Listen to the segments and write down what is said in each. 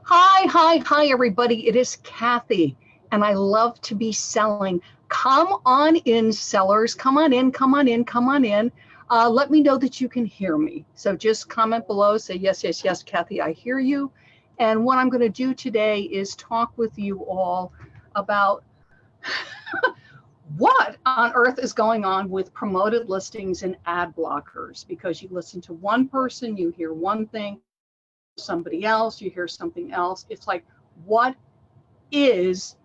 Hi, everybody. It is Kathy, and I love to be selling. Come on in, sellers. Come on in, come on in, come on in. Let me know that you can hear me. So just comment below, say, yes, yes, yes, Kathy, I hear you. And what I'm going to do today is talk with you all about what on earth is going on with promoted listings and ad blockers, because you listen to one person, you hear one thing, somebody else, you hear something else. It's like, what is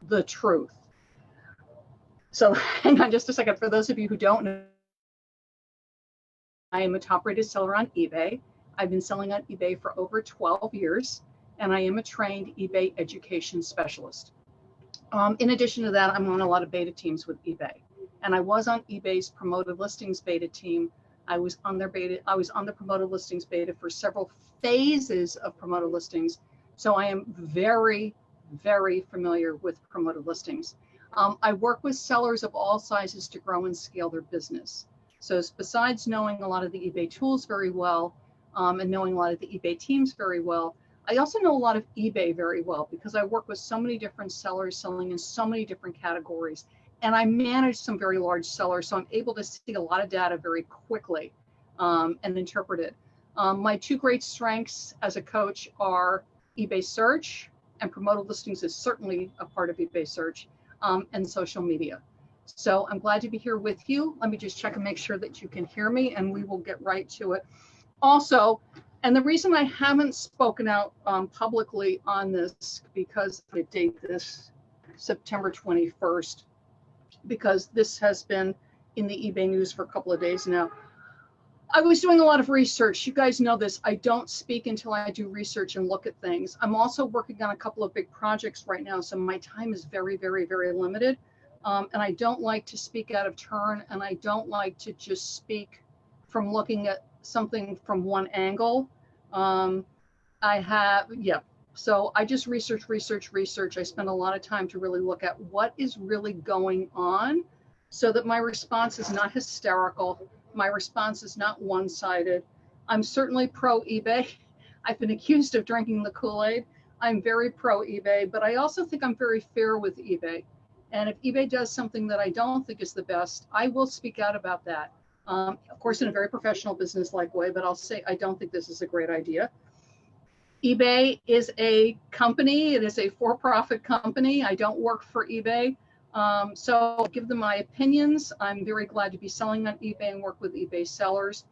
the truth? So hang on just a second. For those of you who don't know, I am a top rated seller on eBay. I've been selling on eBay for over 12 years, and I am a trained eBay education specialist. In addition to that, I'm on a lot of beta teams with eBay, and I was on eBay's promoted listings beta team. I was on the promoted listings beta for several phases of promoted listings. So I am very, very familiar with promoted listings. I work with sellers of all sizes to grow and scale their business. So besides knowing a lot of the eBay tools very well, and knowing a lot of the eBay teams very well, I also know a lot of eBay very well because I work with so many different sellers selling in so many different categories. And I manage some very large sellers, so I'm able to see a lot of data very quickly and interpret it. My two great strengths as a coach are eBay search, and promoted listings is certainly a part of eBay search, and social media. So I'm glad to be here with you. Let me just check and make sure that you can hear me, and we will get right to it. Also, and the reason I haven't spoken out publicly on this, because I date this September 21st, because this has been in the eBay news for a couple of days now. I was doing a lot of research. You guys know this. I don't speak until I do research and look at things. I'm also working on a couple of big projects right now, so my time is very, very, very limited. And I don't like to speak out of turn, and I don't like to just speak from looking at something from one angle. So I just research. I spend a lot of time to really look at what is really going on, so that my response is not hysterical. My response is not one-sided. I'm certainly pro eBay. I've been accused of drinking the Kool-Aid. I'm very pro eBay, but I also think I'm very fair with eBay. And if eBay does something that I don't think is the best, I will speak out about that. Of course, in a very professional business-like way, but I'll say I don't think this is a great idea. eBay is a company. It is a for-profit company. I don't work for eBay. So I'll give them my opinions. I'm very glad to be selling on eBay and work with eBay sellers,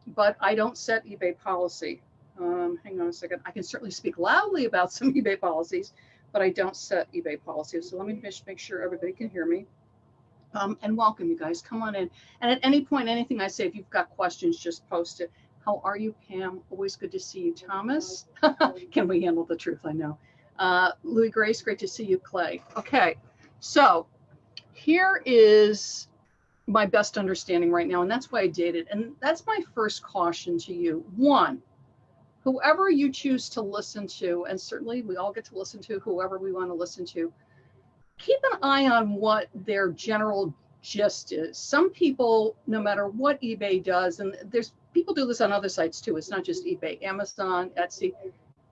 but I don't set eBay policy. Hang on a second. I can certainly speak loudly about some eBay policies, but I don't set eBay policies. So let me just make sure everybody can hear me. And welcome, you guys. Come on in. And at any point, anything I say, if you've got questions, just post it. How are you, Pam? Always good to see you, Thomas. Can we handle the truth? I know. Louis Grace, great to see you, Clay. Okay. So here is my best understanding right now, and that's why I dated. And that's my first caution to you. One, whoever you choose to listen to, and certainly we all get to listen to whoever we want to listen to, keep an eye on what their general gist is. Some people, no matter what eBay does, and there's people do this on other sites too, it's not just eBay, Amazon, Etsy,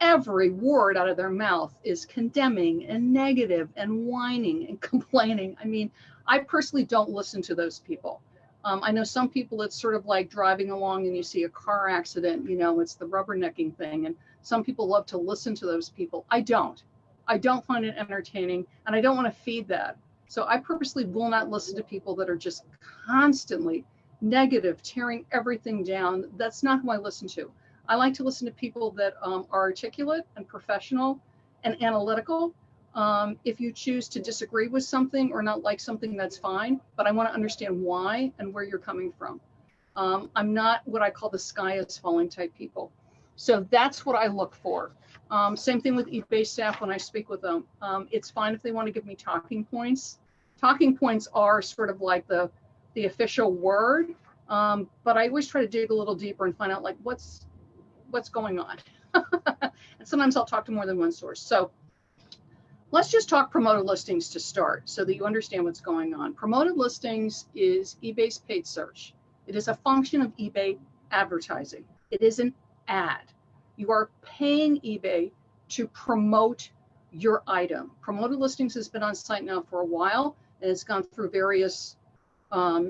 every word out of their mouth is condemning and negative and whining and complaining. I mean, I personally don't listen to those people. I know some people, it's sort of like driving along and you see a car accident, you know, it's the rubbernecking thing. And some people love to listen to those people. I don't find it entertaining, and I don't want to feed that. So I purposely will not listen to people that are just constantly negative, tearing everything down. That's not who I listen to. I like to listen to people that are articulate and professional and analytical. If you choose to disagree with something or not like something, that's fine, but I want to understand why and where you're coming from. I'm not what I call the sky is falling type people. So that's what I look for. Same thing with eBay staff when I speak with them. It's fine if they want to give me talking points. Talking points are sort of like the official word, but I always try to dig a little deeper and find out like what's going on. And sometimes I'll talk to more than one source. So let's just talk promoted listings to start so that you understand what's going on. Promoted listings is eBay's paid search. It is a function of eBay advertising. It is an ad. You are paying eBay to promote your item. Promoted listings has been on site now for a while, and it's gone through various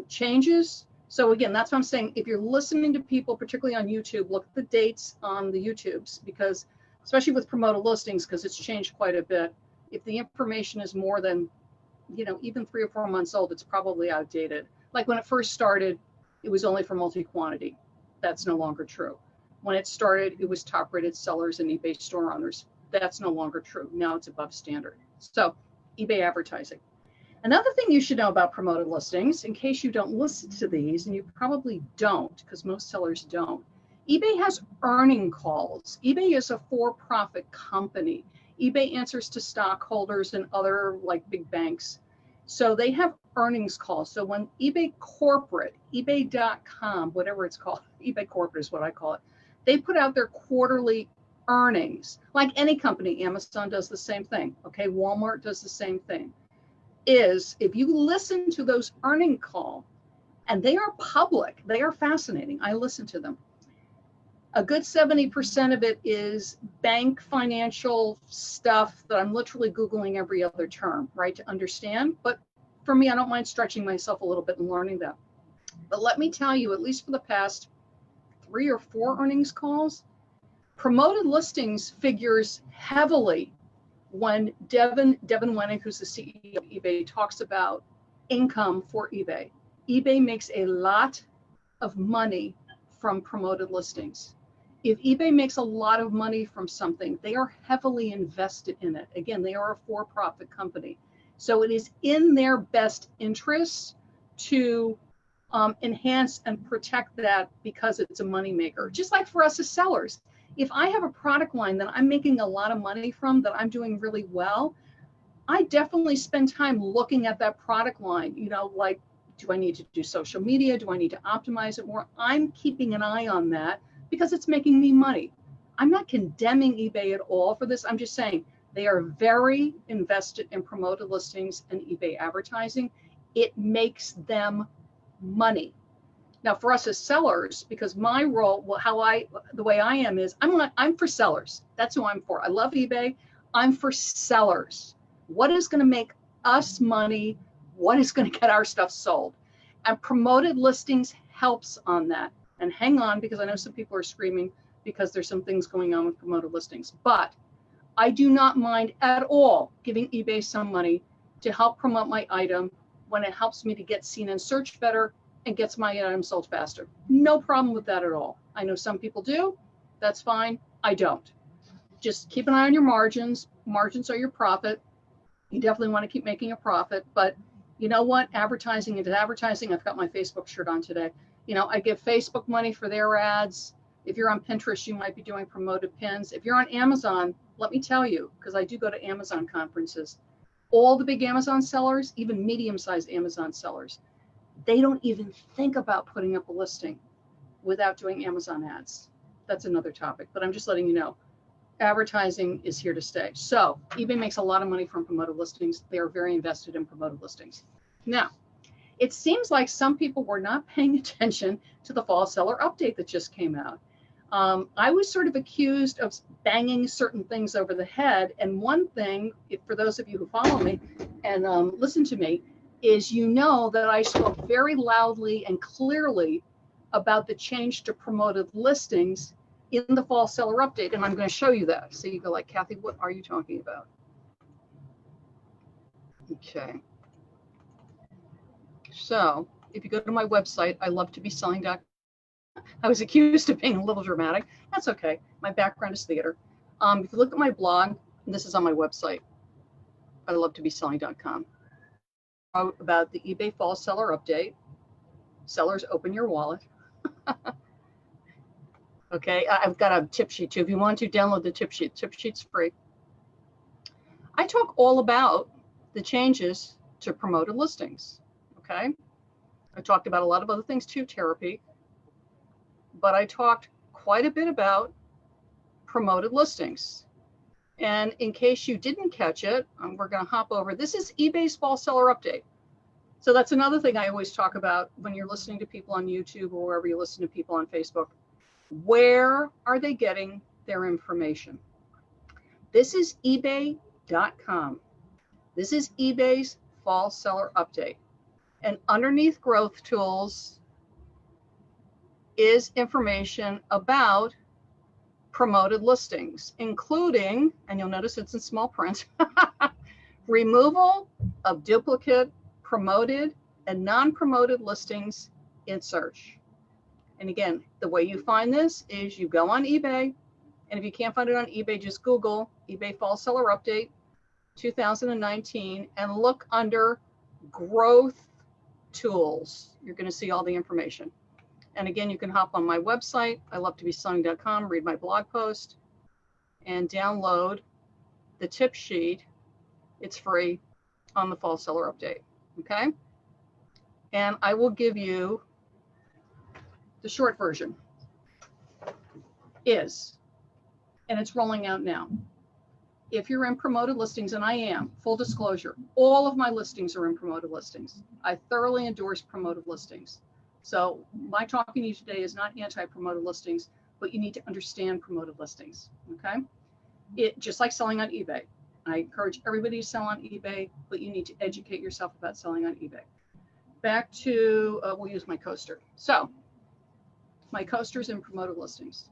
changes. So again, that's what I'm saying. If you're listening to people, particularly on YouTube, look at the dates on the YouTubes, because especially with promoted listings, because it's changed quite a bit. If the information is more than, even 3 or 4 months old, it's probably outdated. Like when it first started, it was only for multi-quantity. That's no longer true. When it started, it was top rated sellers and eBay store owners. That's no longer true. Now it's above standard. So eBay advertising. Another thing you should know about promoted listings, in case you don't listen to these, and you probably don't, because most sellers don't, eBay has earning calls. eBay is a for-profit company. eBay answers to stockholders and other like big banks. So they have earnings calls. So when eBay corporate, ebay.com, whatever it's called, eBay corporate is what I call it, they put out their quarterly earnings. Like any company, Amazon does the same thing. Okay, Walmart does the same thing. Is if you listen to those earning call, and they are public, they are fascinating. I listen to them. A good 70% of it is bank financial stuff that I'm literally Googling every other term, right, to understand. But for me, I don't mind stretching myself a little bit and learning that. But let me tell you, at least for the past 3 or 4 earnings calls, promoted listings figures heavily when Devin Wenig, who's the CEO of eBay, talks about income for eBay. eBay makes a lot of money from promoted listings. If eBay makes a lot of money from something, they are heavily invested in it. Again, they are a for-profit company. So it is in their best interest to enhance and protect that, because it's a moneymaker. Just like for us as sellers, if I have a product line that I'm making a lot of money from, that I'm doing really well, I definitely spend time looking at that product line. Like, do I need to do social media? Do I need to optimize it more? I'm keeping an eye on that because it's making me money. I'm not condemning eBay at all for this. I'm just saying they are very invested in promoted listings and eBay advertising. It makes them money. Now, for us as sellers, because my role, the way I am is I'm for sellers. That's who I'm for. I love eBay. I'm for sellers. What is going to make us money? What is going to get our stuff sold? And promoted listings helps on that. And hang on, because I know some people are screaming because there's some things going on with promoted listings. But I do not mind at all giving eBay some money to help promote my item when it helps me to get seen and search better and gets my item sold faster. No problem with that at all. I know some people do. That's fine. I don't. Just keep an eye on your margins. Margins are your profit. You definitely want to keep making a profit. But you know what? Advertising is advertising. I've got my Facebook shirt on today. I give Facebook money for their ads. If you're on Pinterest, you might be doing promoted pins. If you're on Amazon, let me tell you, because I do go to Amazon conferences, all the big Amazon sellers, even medium-sized Amazon sellers, they don't even think about putting up a listing without doing Amazon ads. That's another topic, but I'm just letting you know, advertising is here to stay. So eBay makes a lot of money from promoted listings. They are very invested in promoted listings. Now, it seems like some people were not paying attention to the fall seller update that just came out. I was sort of accused of banging certain things over the head. And one thing, for those of you who follow me and listen to me, is that I spoke very loudly and clearly about the change to promoted listings in the fall seller update. And I'm going to show you that. So you go like, Kathy, what are you talking about? Okay. So if you go to my website, ilovetobeselling.com. I was accused of being a little dramatic. That's okay. My background is theater. If you look at my blog, and this is on my website, ilovetobeselling.com, about the eBay fall seller update. Sellers, open your wallet. Okay, I've got a tip sheet too. If you want to download the tip sheet, tip sheet's free. I talk all about the changes to promoted listings. Okay, I talked about a lot of other things too, therapy, but I talked quite a bit about promoted listings. And in case you didn't catch it, we're going to hop over. This is eBay's fall seller update. So that's another thing I always talk about when you're listening to people on YouTube or wherever you listen to people on Facebook. Where are they getting their information? This is eBay.com. This is eBay's fall seller update. And underneath Growth Tools is information about promoted listings, including, and you'll notice it's in small print, removal of duplicate, promoted, and non-promoted listings in search. And again, the way you find this is you go on eBay, and if you can't find it on eBay, just Google eBay Fall Seller Update 2019 and look under Growth Tools. You're going to see all the information. And again, you can hop on my website, ilovetobeselling.com, read my blog post, and download the tip sheet. It's free on the Fall Seller Update. Okay? And I will give you the short version is, and it's rolling out now. If you're in promoted listings, and I am, full disclosure, all of my listings are in promoted listings. I thoroughly endorse promoted listings. So my talking to you today is not anti-promoted listings, but you need to understand promoted listings, okay? It just like selling on eBay. I encourage everybody to sell on eBay, but you need to educate yourself about selling on eBay. Back to, we'll use my coaster. So my coaster's in promoted listings.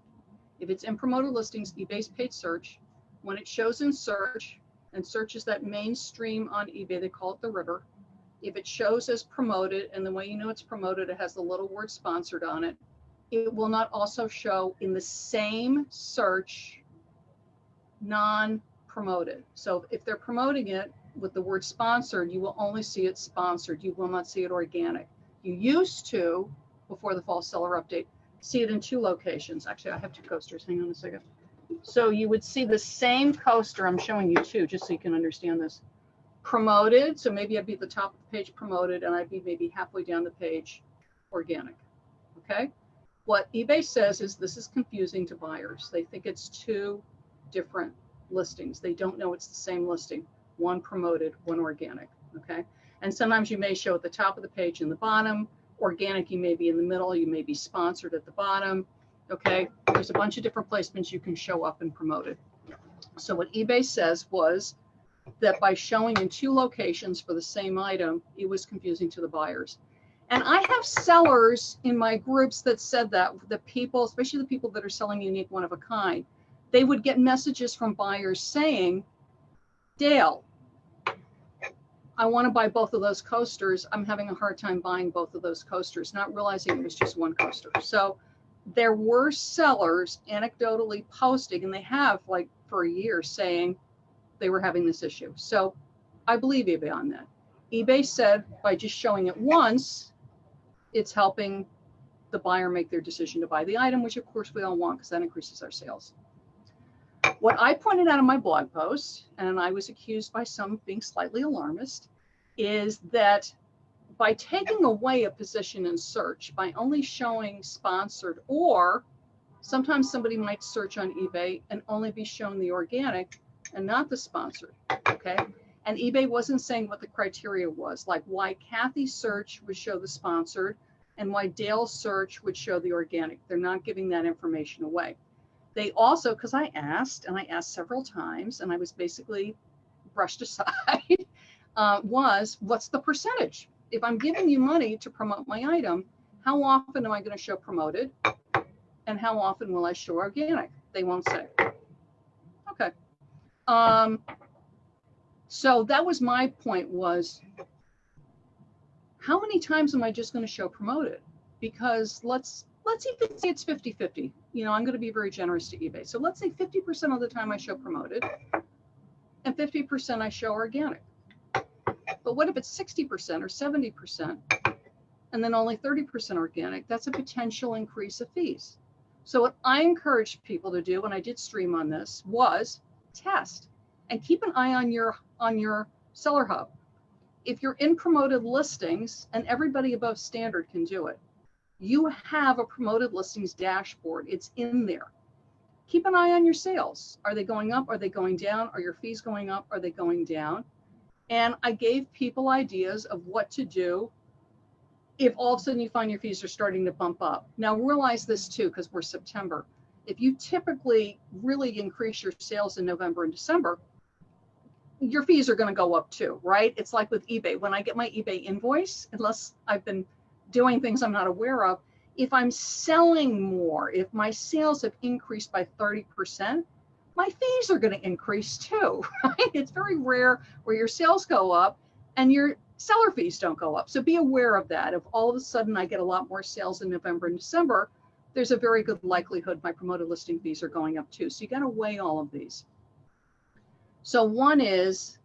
If it's in promoted listings, eBay's paid search. When it shows in search, and search is that mainstream on eBay, they call it the river. If it shows as promoted, and the way you know it's promoted, it has the little word sponsored on it, it will not also show in the same search non-promoted. So if they're promoting it with the word sponsored, you will only see it sponsored. You will not see it organic. You used to, before the Fall Seller Update, see it in two locations. Actually, I have two coasters. Hang on a second. So you would see the same coaster. I'm showing you two just so you can understand this. Promoted, so maybe I'd be at the top of the page promoted, and I'd be maybe halfway down the page organic. Okay? What eBay says is this is confusing to buyers. They think it's two different listings. They don't know it's the same listing. One promoted, one organic. Okay? And sometimes you may show at the top of the page and the bottom. Organic, you may be in the middle. You may be sponsored at the bottom. Okay? There's a bunch of different placements you can show up in promoted. So what eBay says was that by showing in two locations for the same item, it was confusing to the buyers. And I have sellers in my groups that said that, the people, especially the people that are selling unique one of a kind, they would get messages from buyers saying, Dale, I want to buy both of those coasters. I'm having a hard time buying both of those coasters, not realizing it was just one coaster. So there were sellers anecdotally posting, and they have like for a year saying, they were having this issue. So I believe eBay on that. eBay said by just showing it once, it's helping the buyer make their decision to buy the item, which of course we all want because that increases our sales. What I pointed out in my blog post, and I was accused by some of being slightly alarmist, is that by taking away a position in search, by only showing sponsored, or sometimes somebody might search on eBay and only be shown the organic and not the sponsored, okay? And eBay wasn't saying what the criteria was, like why Kathy's search would show the sponsored and why Dale's search would show the organic. They're not giving that information away. They also, because I asked, and I asked several times, and I was basically brushed aside, was what's the percentage? If I'm giving you money to promote my item, how often am I going to show promoted? And how often will I show organic? They won't say. Okay. So that was my point, was how many times am I just going to show promoted? Because let's even say it's 50-50. You know, I'm going to be very generous to eBay. So let's say 50% of the time I show promoted and 50% I show organic. But what if it's 60% or 70% and then only 30% organic? That's a potential increase of fees. So what I encouraged people to do when I did stream on this was test and keep an eye on your seller hub. If you're in promoted listings, and everybody above standard can do it, you have a promoted listings dashboard. It's in there. Keep an eye on your sales. Are they going up? Are they going down? Are your fees going up? Are they going down? And I gave people ideas of what to do if all of a sudden you find your fees are starting to bump up. Now realize this too, because we're September. if you typically really increase your sales in November and December, your fees are going to go up too, right? It's like with eBay. When I get my eBay invoice, unless I've been doing things I'm not aware of, if I'm selling more, if my sales have increased by 30%, my fees are going to increase too, right? It's very rare where your sales go up and your seller fees don't go up. So be aware of that. If all of a sudden I get a lot more sales in November and December, there's a very good likelihood my promoted listing fees are going up too. So you got to weigh all of these. So one is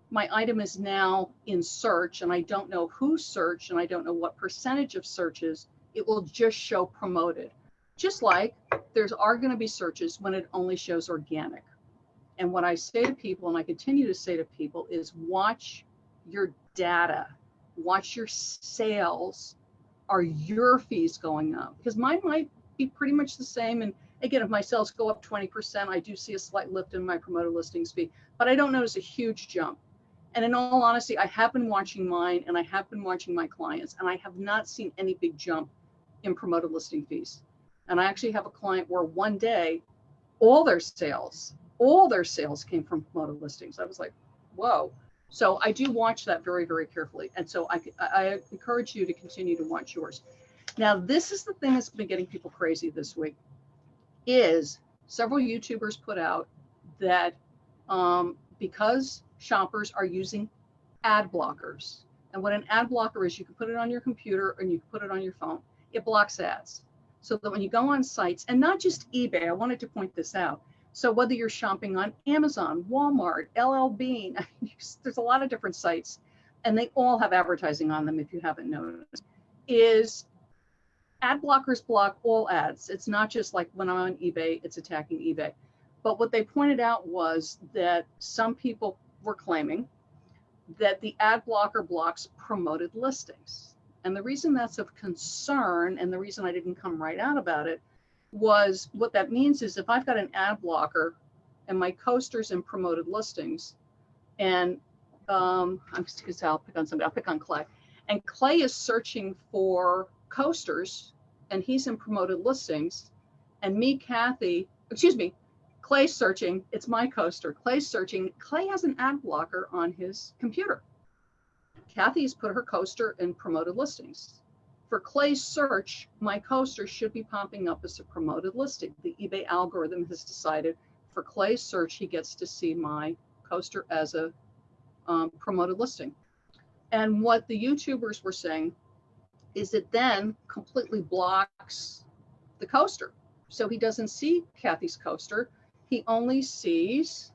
my item is now in search and I don't know who searched and I don't know what percentage of searches, it will just show promoted. Just like there are going to be searches when it only shows organic. And what I say to people, and I continue to say to people, is watch your data, watch your sales. Are your fees going up? Because mine might be pretty much the same. And again, if my sales go up 20%, I do see a slight lift in my promoted listings fee, but I don't notice a huge jump. And in all honesty, I have been watching mine and I have been watching my clients, and I have not seen any big jump in promoted listing fees. And I actually have a client where one day, all their sales came from promoted listings. I was like, whoa. So I do watch that very, very carefully. And so I encourage you to continue to watch yours. Now, this is the thing that's been getting people crazy this week, is several YouTubers put out that because shoppers are using ad blockers. And what an ad blocker is, you can put it on your computer and you can put it on your phone. It blocks ads. So that when you go on sites, and not just eBay, I wanted to point this out. So whether you're shopping on Amazon, Walmart, LL Bean, there's a lot of different sites, and they all have advertising on them if you haven't noticed, is ad blockers block all ads. It's not just like when I'm on eBay, it's attacking eBay. But what they pointed out was that some people were claiming that the ad blocker blocks promoted listings. And the reason that's of concern, and the reason I didn't come right out about it, was what that means is if I've got an ad blocker and my coaster's in promoted listings, and I'm just going to, I'll pick on somebody, I'll pick on Clay, and Clay is searching for coasters and he's in promoted listings, and me, Kathy, excuse me, Clay's searching, it's my coaster, Clay's searching, Clay has an ad blocker on his computer. Kathy's put her coaster in promoted listings. For Clay's search, my coaster should be popping up as a promoted listing. The eBay algorithm has decided for Clay's search, he gets to see my coaster as a promoted listing. And what the YouTubers were saying is it then completely blocks the coaster. So he doesn't see Kathy's coaster. He only sees,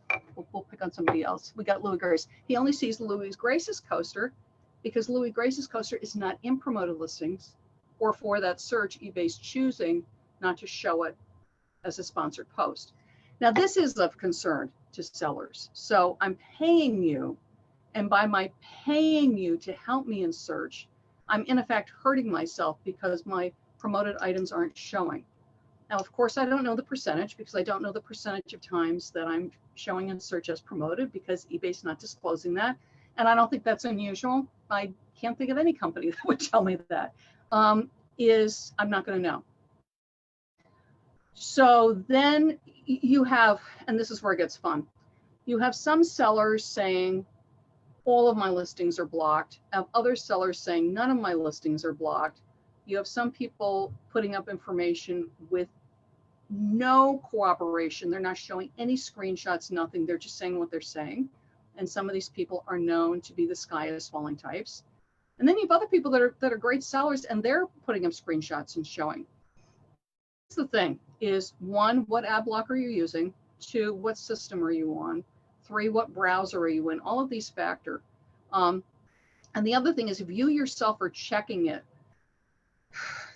we'll pick on somebody else. We got Louis Grace. He only sees Louis Grace's coaster because Louis Grace's coaster is not in promoted listings, or for that search, eBay's choosing not to show it as a sponsored post. Now, this is of concern to sellers. So I'm paying you, and by my paying you to help me in search, I'm in effect hurting myself because my promoted items aren't showing. Now, of course, I don't know the percentage because I don't know the percentage of times that I'm showing in search as promoted because eBay's not disclosing that. And I don't think that's unusual. I can't think of any company that would tell me that. I'm not going to know. So then you have, and this is where it gets fun, you have some sellers saying all of my listings are blocked, have other sellers saying none of my listings are blocked. You have some people putting up information with no cooperation. They're not showing any screenshots, nothing. They're just saying what they're saying. And some of these people are known to be the sky is falling types. And then you have other people that are great sellers, and they're putting up screenshots and showing. That's the thing is, one, what ad blocker are you using? Two, what system are you on? Three, what browser are you in? All of these factor. And the other thing is, if you yourself are checking it,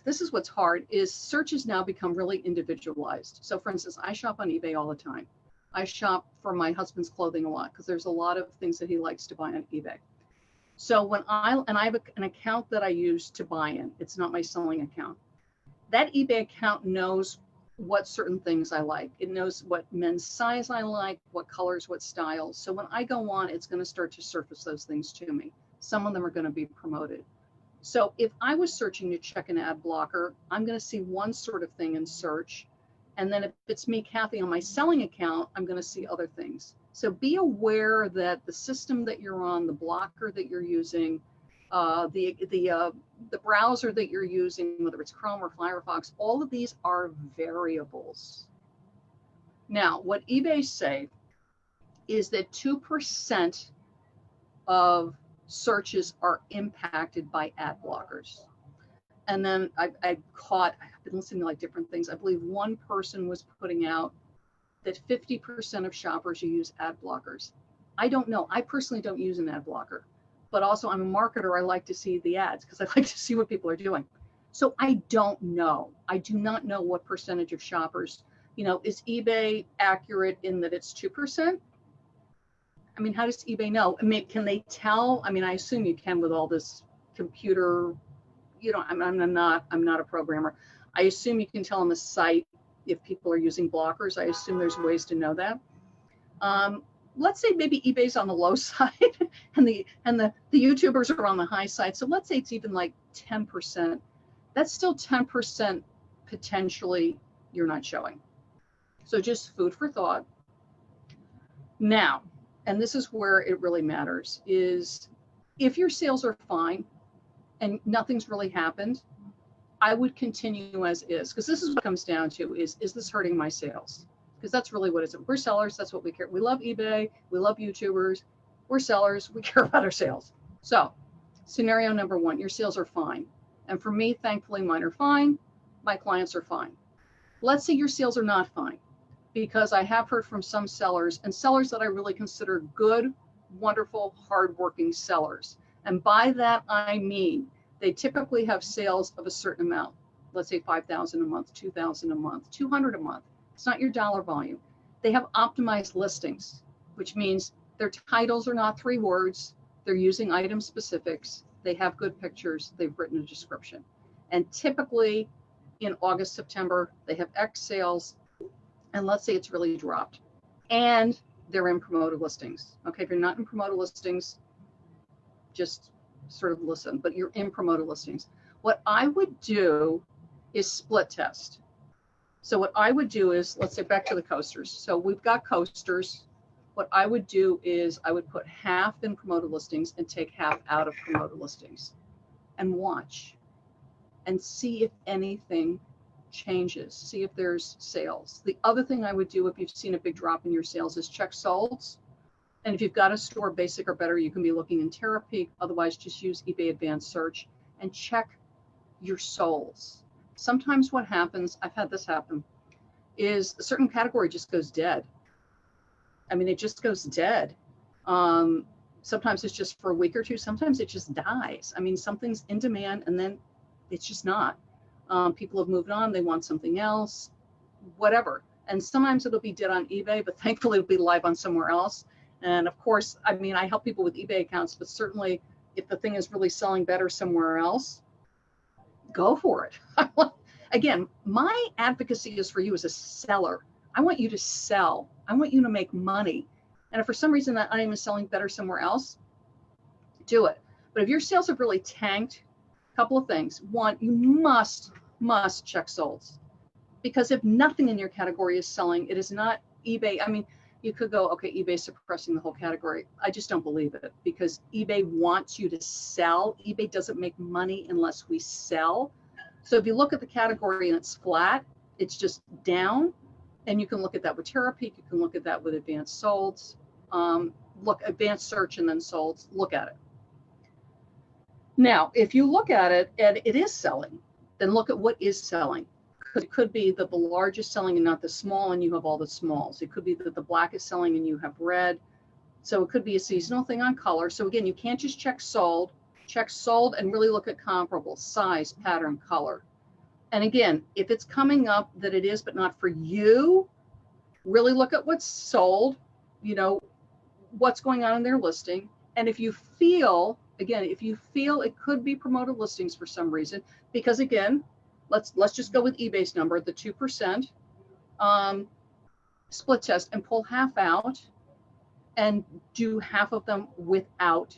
this is what's hard, is search has now become really individualized. So for instance, I shop on eBay all the time. I shop for my husband's clothing a lot because there's a lot of things that he likes to buy on eBay. So when I have an account that I use to buy in, it's not my selling account. That eBay account knows what certain things I like. It knows what men's size I like, what colors, what styles. So when I go on, it's going to start to surface those things to me. Some of them are going to be promoted. So if I was searching to check an ad blocker, I'm going to see one sort of thing in search. And then if it's me, Kathy, on my selling account, I'm going to see other things. So be aware that the system that you're on, the blocker that you're using, the browser that you're using, whether it's Chrome or Firefox, all of these are variables. Now, what eBay say is that 2% of searches are impacted by ad blockers. And then I've been listening to like different things. I believe one person was putting out that 50% of shoppers who use ad blockers. I don't know. I personally don't use an ad blocker, but also I'm a marketer. I like to see the ads because I like to see what people are doing. So I don't know. I do not know what percentage of shoppers, is eBay accurate in that it's 2%? I mean, how does eBay know? I mean, can they tell? I mean, I assume you can with all this computer, I'm not a programmer. I assume you can tell on the site if people are using blockers. I assume there's ways to know that. Let's say maybe eBay's on the low side and the YouTubers are on the high side. So let's say it's even like 10%. That's still 10% potentially you're not showing. So just food for thought. Now, and this is where it really matters, is if your sales are fine and nothing's really happened, I would continue as is, because this is what it comes down to is this hurting my sales? Because that's really what it is. We're sellers, that's what we care. We love eBay, we love YouTubers, we're sellers, we care about our sales. So scenario number one, your sales are fine. And for me, thankfully, mine are fine, my clients are fine. Let's say your sales are not fine, because I have heard from some sellers, and sellers that I really consider good, wonderful, hardworking sellers. And by that, I mean, they typically have sales of a certain amount. Let's say 5,000 a month, 2,000 a month, 200 a month. It's not your dollar volume. They have optimized listings, which means their titles are not 3 words. They're using item specifics. They have good pictures. They've written a description. And typically in August, September, they have X sales. And let's say it's really dropped. And they're in promoted listings. Okay, if you're not in promoted listings, just sort of listen, but you're in promoted listings. What I would do is split test. So what I would do is, let's say back to the coasters. So we've got coasters. What I would do is I would put half in promoted listings and take half out of promoted listings and watch and see if anything changes, see if there's sales. The other thing I would do if you've seen a big drop in your sales is check solds. And if you've got a store basic or better, you can be looking in Terapeak. Otherwise, just use eBay Advanced Search and check your solds. Sometimes what happens, I've had this happen, is a certain category just goes dead. I mean, it just goes dead. Sometimes it's just for a week or two. Sometimes it just dies. I mean, something's in demand and then it's just not. People have moved on. They want something else, whatever. And sometimes it'll be dead on eBay, but thankfully it'll be live on somewhere else. And of course, I mean, I help people with eBay accounts, but certainly if the thing is really selling better somewhere else, go for it. Again, my advocacy is for you as a seller. I want you to sell. I want you to make money. And if for some reason that item is selling better somewhere else, do it. But if your sales have really tanked, a couple of things. One, you must check solds. Because if nothing in your category is selling, it is not eBay. I mean, you could go, okay, eBay suppressing the whole category. I just don't believe it because eBay wants you to sell. eBay doesn't make money unless we sell. So if you look at the category and it's flat, it's just down. And you can look at that with Terapeak. You can look at that with Advanced Solds. Look, Advanced Search and then Solds. Look at it. Now, if you look at it and it is selling, then look at what is selling. It could be that the large is selling and not the small, and you have all the smalls. It could be that the black is selling and you have red. So it could be a seasonal thing on color. So again, you can't just check sold and really look at comparable size, pattern, color. And again, if it's coming up that it is, but not for you, really look at what's sold, you know, what's going on in their listing. And if you feel, again, if you feel it could be promoted listings for some reason, because again, let's just go with eBay's number, the 2%, split test and pull half out and do half of them without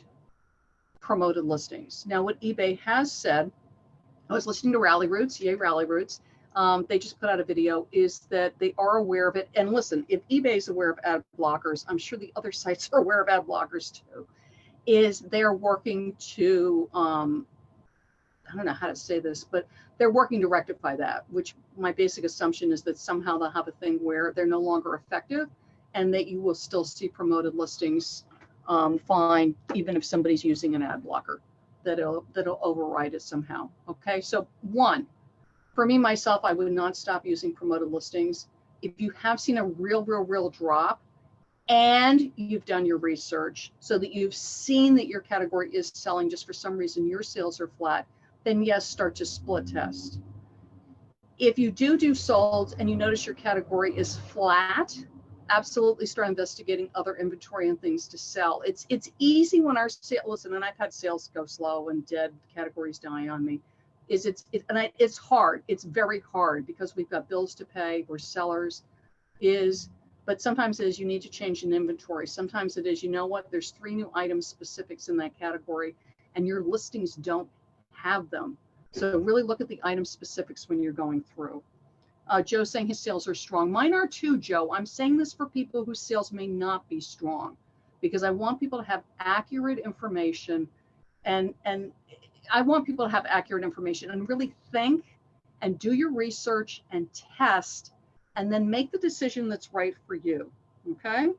promoted listings. Now, what eBay has said, I was listening to Rally Roots, yay Rally Roots. They just put out a video, is that they are aware of it. And listen, if eBay is aware of ad blockers, I'm sure the other sites are aware of ad blockers too, is they're working to, I don't know how to say this, but they're working to rectify that, which my basic assumption is that somehow they'll have a thing where they're no longer effective and that you will still see promoted listings fine, even if somebody's using an ad blocker, that'll override it somehow. Okay, so one, for me, myself, I would not stop using promoted listings. If you have seen a real drop and you've done your research so that you've seen that your category is selling, just for some reason your sales are flat, then yes, start to split test. If you do sold and you notice your category is flat, absolutely start investigating other inventory and things to sell. It's easy when our sales, listen, and I've had sales go slow and dead categories die on me. It's hard. It's very hard because we've got bills to pay. We're sellers. But sometimes it is you need to change an inventory. Sometimes it is, you know what, there's 3 new item specifics in that category and your listings don't have them. So really look at the item specifics when you're going through. Joe's saying his sales are strong. Mine are too, Joe. I'm saying this for people whose sales may not be strong because I want people to have accurate information and I want people to have accurate information and really think and do your research and test and then make the decision that's right for you. Okay.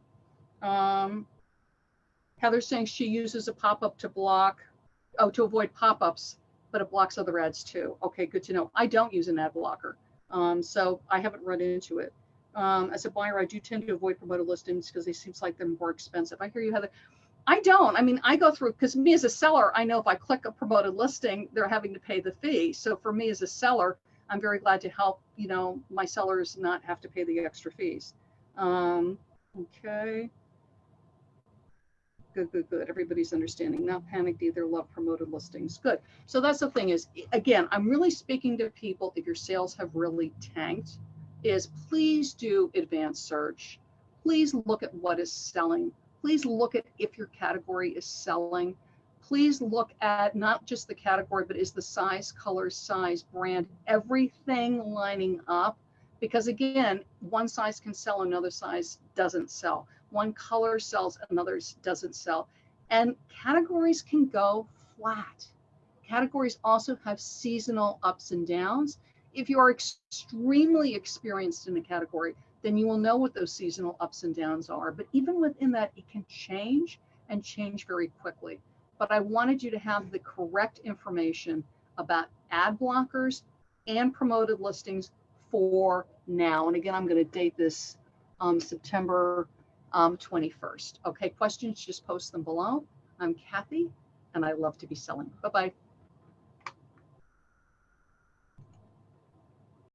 Heather's saying she uses a pop-up to avoid pop-ups, but it blocks other ads too. Okay, good to know. I don't use an ad blocker. So I haven't run into it. As a buyer, I do tend to avoid promoted listings because it seems like they're more expensive. I hear you, Heather. I don't. I mean, I go through, because me as a seller, I know if I click a promoted listing, they're having to pay the fee. So for me as a seller, I'm very glad to help, my sellers not have to pay the extra fees. Okay. Good. Everybody's understanding. Not panicked either. Love promoted listings. Good. So that's the thing is, again, I'm really speaking to people, if your sales have really tanked, is please do advanced search. Please look at what is selling. Please look at if your category is selling. Please look at not just the category, but is the size, color, size, brand, everything lining up. Because again, one size can sell, another size doesn't sell. One color sells, another doesn't sell. And categories can go flat. Categories also have seasonal ups and downs. If you are extremely experienced in a category, then you will know what those seasonal ups and downs are. But even within that, it can change and change very quickly. But I wanted you to have the correct information about ad blockers and promoted listings for now. And again, I'm going to date this September 21st. Okay, questions, just post them below. I'm Kathy, and I love to be selling. Bye-bye.